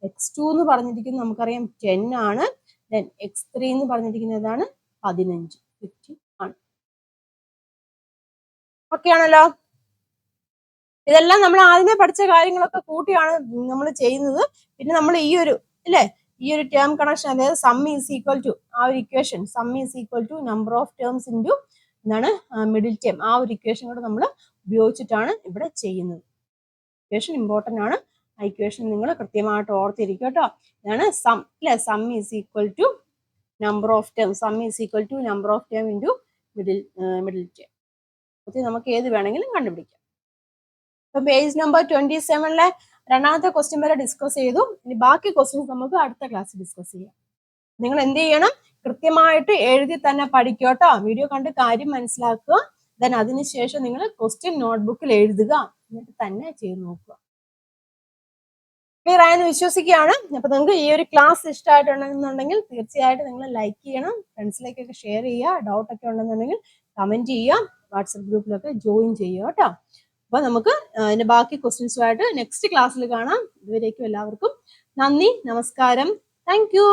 x2 എന്ന് പറഞ്ഞിരിക്കുന്നത് നമുക്കറിയാം 10 ആണ്. ദെൻ x3 എന്ന് പറഞ്ഞിരിക്കുന്നത് ഏതാണ്? 15, 15 ആണ്. ഓക്കെ ആണല്ലോ? ഇതെല്ലാം നമ്മൾ ആദ്യമേ പഠിച്ച കാര്യങ്ങളൊക്കെ കൂട്ടിയാണ് നമ്മൾ ചെയ്യുന്നത്. പിന്നെ നമ്മൾ ഈ ഒരു ടേം കണക്ഷൻ, അതായത് സം ഈസ് ഈക്വൽ ടു ആ ഒരു equation, sum is equal to number of terms into എന്താണ് മിഡിൽ ടേം, ആ ഒരു ഇക്വേഷൻ കൂടെ നമ്മൾ ഉപയോഗിച്ചിട്ടാണ് ഇവിടെ ചെയ്യുന്നത്. ഇക്വേഷൻ ഇമ്പോർട്ടൻ്റ് ആണ്. ആ ഇക്വേഷൻ നിങ്ങൾ കൃത്യമായിട്ട് ഓർത്തിരിക്കും കേട്ടോ. ഇതാണ് സം അല്ലെ? Sum is equal to number of term, sum is equal to number of term into middle term. നമുക്ക് ഏത് വേണമെങ്കിലും കണ്ടുപിടിക്കാം. ഇപ്പൊ പേജ് നമ്പർ 27 രണ്ടാമത്തെ ക്വസ്റ്റ്യൻ വരെ ഡിസ്കസ് ചെയ്തു. ഇനി ബാക്കി ക്വസ്റ്റ്യൻസ് നമുക്ക് അടുത്ത ക്ലാസ്സിൽ ഡിസ്കസ് ചെയ്യാം. നിങ്ങൾ എന്ത് ചെയ്യണം? കൃത്യമായിട്ട് എഴുതി തന്നെ പഠിക്കുക കേട്ടോ. വീഡിയോ കണ്ട് കാര്യം മനസ്സിലാക്കുക. ദെൻ അതിനുശേഷം നിങ്ങൾ ക്വസ്റ്റ്യൻ നോട്ട്ബുക്കിൽ എഴുതുക, എന്നിട്ട് തന്നെ ചെയ്ത് നോക്കുക. ക്ലിയർ ആയെന്ന് വിശ്വസിക്കുകയാണ്. അപ്പൊ നിങ്ങൾക്ക് ഈ ഒരു ക്ലാസ് ഇഷ്ടമായിട്ടുണ്ടെന്നുണ്ടെങ്കിൽ തീർച്ചയായിട്ടും നിങ്ങൾ ലൈക്ക് ചെയ്യണം, ഫ്രണ്ട്സിലേക്കൊക്കെ ഷെയർ ചെയ്യുക. ഡൗട്ട് ഒക്കെ ഉണ്ടെന്നുണ്ടെങ്കിൽ കമന്റ് ചെയ്യുക, വാട്സപ്പ് ഗ്രൂപ്പിലൊക്കെ ജോയിൻ ചെയ്യുക കേട്ടോ. അപ്പൊ നമുക്ക് അതിന്റെ ബാക്കി ക്വസ്റ്റ്യൻസുമായിട്ട് നെക്സ്റ്റ് ക്ലാസ്സിൽ കാണാം. ഇതുവരേക്കും എല്ലാവർക്കും നന്ദി, നമസ്കാരം, താങ്ക് യു.